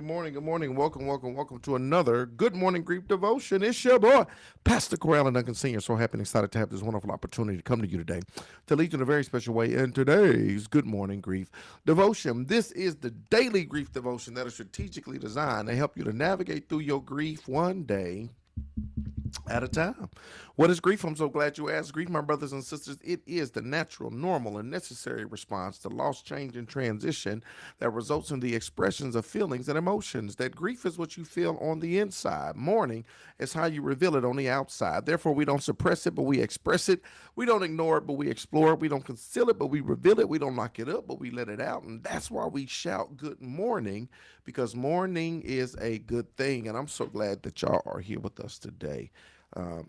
morning, good morning. Welcome to another Good Morning Grief Devotion. It's your boy, Pastor Corral and Duncan Sr. So happy and excited to have this wonderful opportunity to come to you today to lead you in a very special way in today's Good Morning Grief Devotion. This is the daily grief devotion that is strategically designed to help you to navigate through your grief one day at a time. What is grief? I'm so glad you asked. Grief, my brothers and sisters, it is the natural, normal, and necessary response to loss, change, and transition that results in the expressions of feelings and emotions. That grief is what you feel on the inside. Mourning is how you reveal it on the outside. Therefore, we don't suppress it, but we express it. We don't ignore it, but we explore it. We don't conceal it, but we reveal it. We don't lock it up, but we let it out. And that's why we shout good morning, because mourning is a good thing. And I'm so glad that y'all are here with us today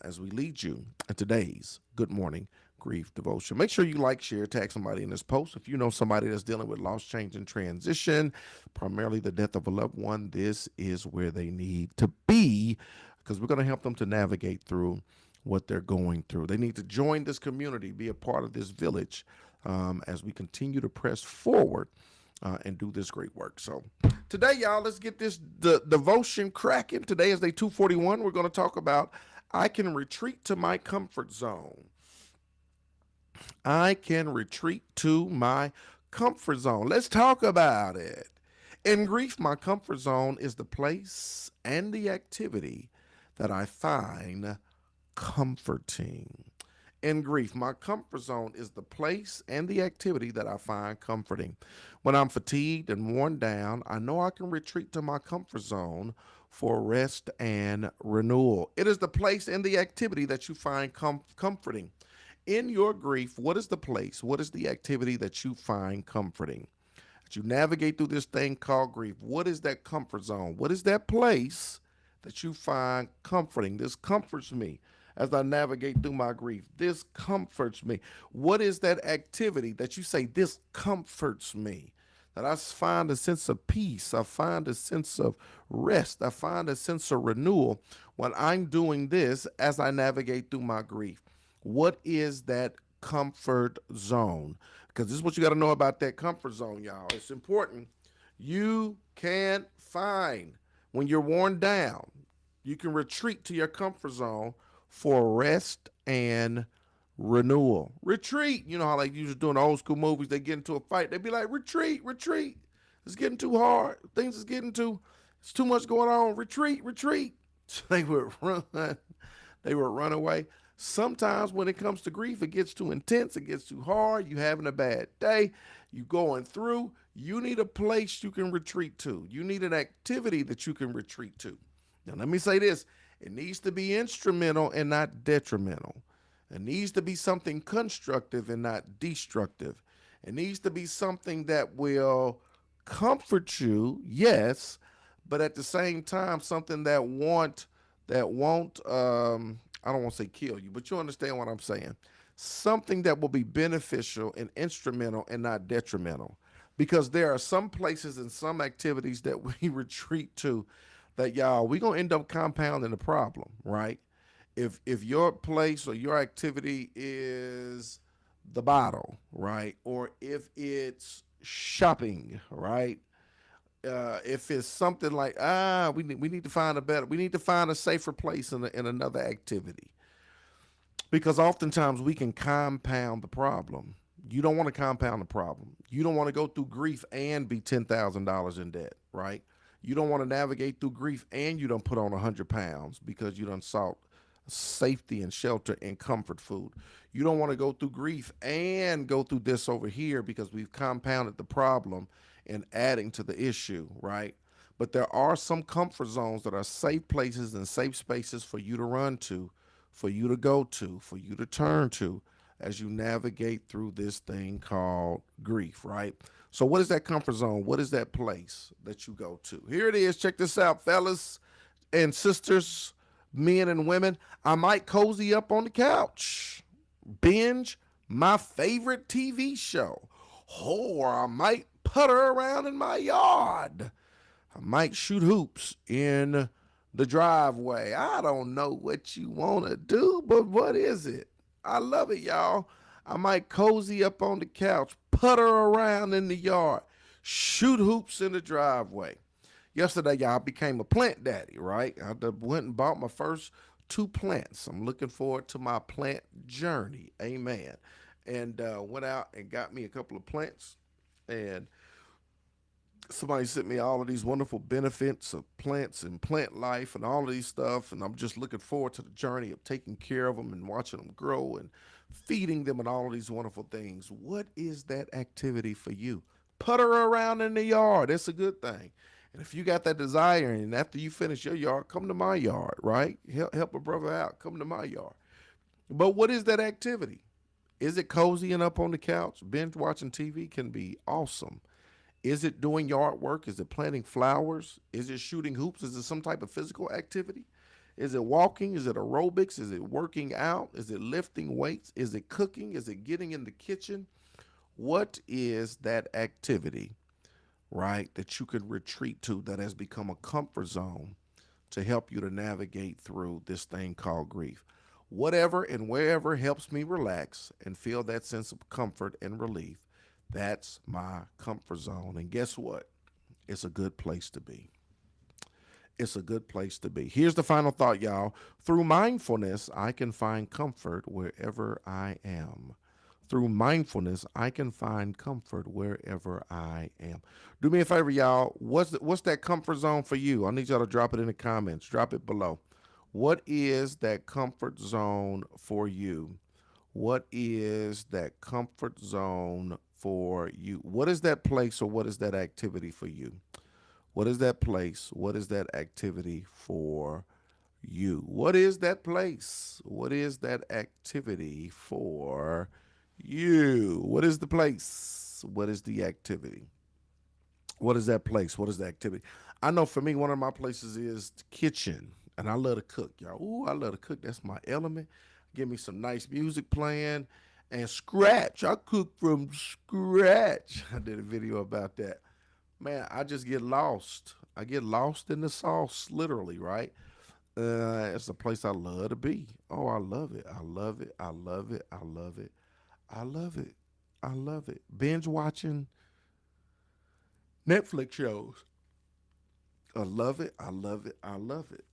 as we lead you in today's Good Morning Grief Devotion. Make sure you like, share, tag somebody in this post. If you know somebody that's dealing with loss, change, and transition, primarily the death of a loved one, this is where they need to be, because we're going to help them to navigate through what they're going through. They need to join this community, be a part of this village as we continue to press forward and do this great work. So today, y'all, let's get this devotion cracking. Today is day 241. We're going to talk about I can retreat to my comfort zone. I can retreat to my comfort zone. Let's talk about it. In grief, my comfort zone is the place and the activity that I find comforting. In grief, my comfort zone is the place and the activity that I find comforting. When I'm fatigued and worn down, I know I can retreat to my comfort zone for rest and renewal. It is the place and the activity that you find comforting. In your grief, what is the place? What is the activity that you find comforting? As you navigate through this thing called grief, what is that comfort zone? What is that place that you find comforting? This comforts me as I navigate through my grief. This comforts me. What is that activity that you say, this comforts me? That I find a sense of peace. I find a sense of rest. I find a sense of renewal when I'm doing this as I navigate through my grief. What is that comfort zone? Because this is what you got to know about that comfort zone, y'all. It's important. You can find when you're worn down, you can retreat to your comfort zone for rest and renewal. Retreat. You know how like usually doing old school movies, they get into a fight, they be like, retreat, retreat. It's getting too hard. Things is getting it's too much going on. Retreat, retreat. So they would run. They would run away. Sometimes when it comes to grief, it gets too intense. It gets too hard. You having a bad day. You going through. You need a place you can retreat to. You need an activity that you can retreat to. Now, let me say this. It needs to be instrumental and not detrimental. It needs to be something constructive and not destructive. It needs to be something that will comfort you, yes, but at the same time, something that won't I don't want to say kill you, but you understand what I'm saying. Something that will be beneficial and instrumental and not detrimental. Because there are some places and some activities that we retreat to that, y'all, we're going to end up compounding the problem, right? If your place or your activity is the bottle, right? Or if it's shopping, right? If it's something like, we need to find we need to find a safer place in another activity. Because oftentimes we can compound the problem. You don't want to compound the problem. You don't want to go through grief and be $10,000 in debt, right? You don't want to navigate through grief and you don't put on 100 pounds because you done sought safety and shelter and comfort food. You don't want to go through grief and go through this over here because we've compounded the problem and adding to the issue, right? But there are some comfort zones that are safe places and safe spaces for you to run to, for you to go to, for you to turn to as you navigate through this thing called grief, right? So what is that comfort zone? What is that place that you go to? Here it is. Check this out, fellas and sisters, men and women. I might cozy up on the couch, binge my favorite TV show, or I might putter around in my yard. I might shoot hoops in the driveway. I don't know what you want to do, but what is it? I love it, y'all. I might cozy up on the couch, putter around in the yard, shoot hoops in the driveway. Yesterday, y'all, became a plant daddy, right? Went and bought my first two plants. I'm looking forward to my plant journey. Amen. And went out and got me a couple of plants. And somebody sent me all of these wonderful benefits of plants and plant life and all of these stuff. And I'm just looking forward to the journey of taking care of them and watching them grow and feeding them and all of these wonderful things. What is that activity for you? Putter around in the yard. That's a good thing. And if you got that desire and after you finish your yard, come to my yard, right? Help a brother out. Come to my yard. But what is that activity? Is it cozying up on the couch? Binge watching TV can be awesome. Is it doing yard work? Is it planting flowers? Is it shooting hoops? Is it some type of physical activity? Is it walking? Is it aerobics? Is it working out? Is it lifting weights? Is it cooking? Is it getting in the kitchen? What is that activity, right, that you could retreat to that has become a comfort zone to help you to navigate through this thing called grief? Whatever and wherever helps me relax and feel that sense of comfort and relief, that's my comfort zone. And guess what? It's a good place to be. It's a good place to be. Here's the final thought, y'all. Through mindfulness, I can find comfort wherever I am. Through mindfulness, I can find comfort wherever I am. Do me a favor, y'all. What's that comfort zone for you? I need y'all to drop it in the comments. Drop it below. What is that comfort zone for you? What is that comfort zone for you? What is that place or what is that activity for you? What is that place? What is that activity for you? What is that place? What is that activity for you? What is the place? What is the activity? What is that place? What is the activity? I know for me, one of my places is the kitchen, and I love to cook, y'all. Ooh, I love to cook. That's my element. Give me some nice music playing and scratch. I cook from scratch. I did a video about that. Man, I just get lost. I get lost in the sauce, literally, right? It's a place I love to be. Oh, I love it. I love it. I love it. I love it. I love it. I love it. Binge watching Netflix shows. I love it. I love it. I love it.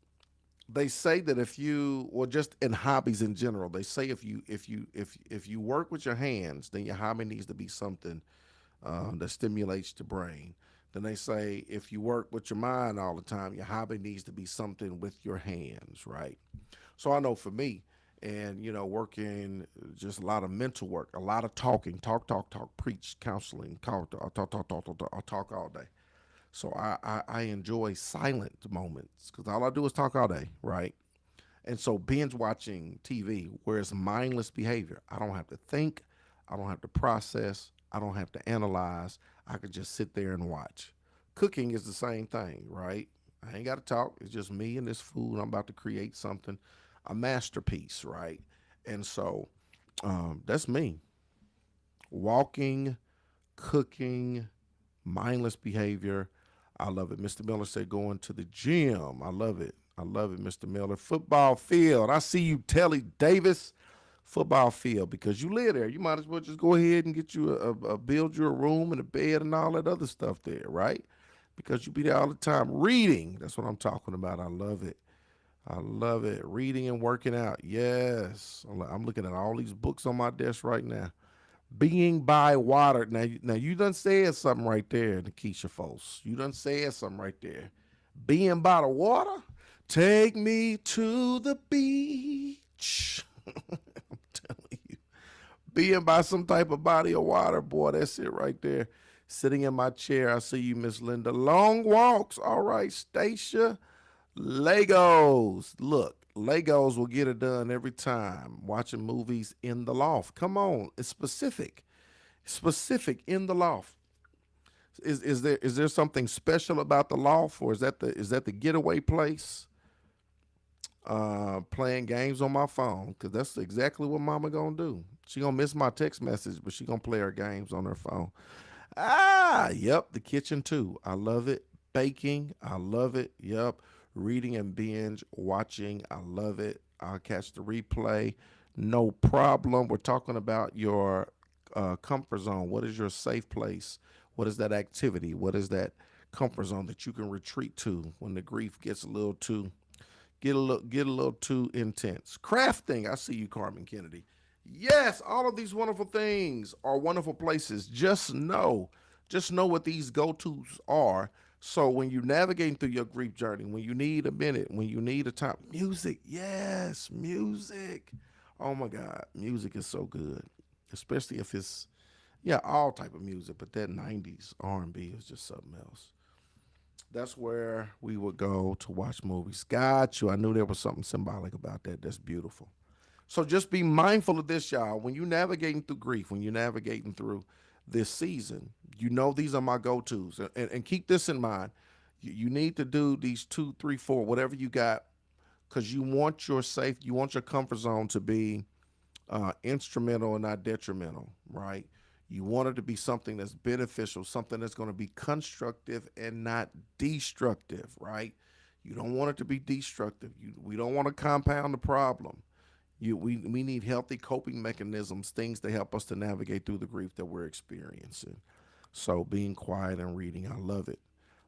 They say that if you, well, just in hobbies in general, they say if you work with your hands, then your hobby needs to be something that stimulates the brain. Then they say if you work with your mind all the time, your hobby needs to be something with your hands, right? So I know for me, and working just a lot of mental work, a lot of talking, talk, preach, counseling, talk all day. So I enjoy silent moments because all I do is talk all day, right? And so binge watching TV, where it's mindless behavior, I don't have to think, I don't have to process, I don't have to analyze. I could just sit there and watch. Cooking is the same thing, right? I ain't got to talk. It's just me and this food. I'm about to create something, a masterpiece, right? And so that's me. Walking, cooking, mindless behavior. I love it. Mr. Miller said going to the gym. I love it. I love it, Mr. Miller. Football field. I see you, Telly Davis. Football field, because you live there. You might as well just go ahead and get you build you a room and a bed and all that other stuff there, right? Because you be there all the time. Reading. That's what I'm talking about. I love it. I love it. Reading and working out. Yes. I'm looking at all these books on my desk right now. Being by water. Now you done said something right there, Nikisha Folks. You done said something right there. Being by the water. Take me to the beach. I'm telling you. Being by some type of body of water, boy, that's it right there. Sitting in my chair, I see you, Miss Linda. Long walks. All right, Stacia. Legos. Look, Legos will get it done every time. Watching movies in the loft. Come on, it's specific. Specific in the loft. Is there something special about the loft, or is that the getaway place? Playing games on my phone, because that's exactly what Mama gonna do. She gonna miss my text message, but she gonna play her games on her phone. Yep, the kitchen too. I love it. Baking, I love it. Yep. Reading and binge watching, I love it. I'll catch the replay. No problem. We're talking about your comfort zone. What is your safe place? What is that activity? What is that comfort zone that you can retreat to when the grief gets a little too get a little too intense. Crafting, I see you, Carmen Kennedy. Yes, all of these wonderful things are wonderful places. Just know what these go-tos are. So when you're navigating through your grief journey, when you need a minute, when you need a time, music, yes, music. Oh my God, music is so good, especially if it's all type of music, but that '90s R&B is just something else. That's where we would go to watch movies. Got you. I knew there was something symbolic about that. That's beautiful. So just be mindful of this, y'all. When you're navigating through grief, when you're navigating through this season, you know these are my go-tos. And keep this in mind. You need to do these two, three, four, whatever you got, because you want your comfort zone to be instrumental and not detrimental, right? You want it to be something that's beneficial, something that's going to be constructive and not destructive, right? You don't want it to be destructive. We don't want to compound the problem. We need healthy coping mechanisms, things to help us to navigate through the grief that we're experiencing. So being quiet and reading, I love it.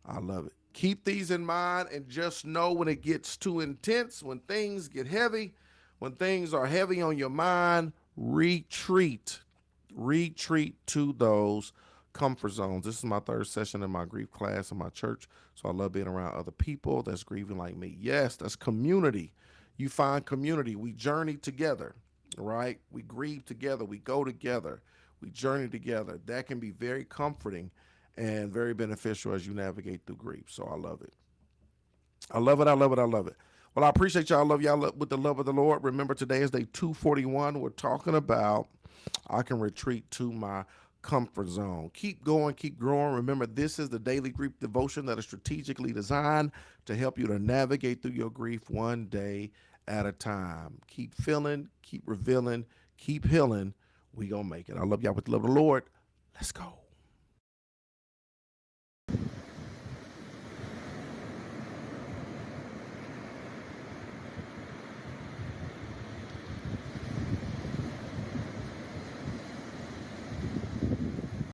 I love it. Keep these in mind and just know when it gets too intense, when things get heavy, when things are heavy on your mind, retreat. Retreat to those comfort zones. This is my third session in my grief class in my church. So I love being around other people that's grieving like me. Yes, that's community. You find community. We journey together, right? We grieve together. We go together. We journey together. That can be very comforting and very beneficial as you navigate through grief. So I love it. I love it. I love it. I love it. Well, I appreciate y'all. I love y'all with the love of the Lord. Remember, today is day 241. We're talking about I can retreat to my comfort zone. Keep going, keep growing. Remember, this is the daily grief devotion that is strategically designed to help you to navigate through your grief one day at a time. Keep feeling, keep revealing, keep healing. We gonna make it. I love y'all with the love of the Lord. Let's go.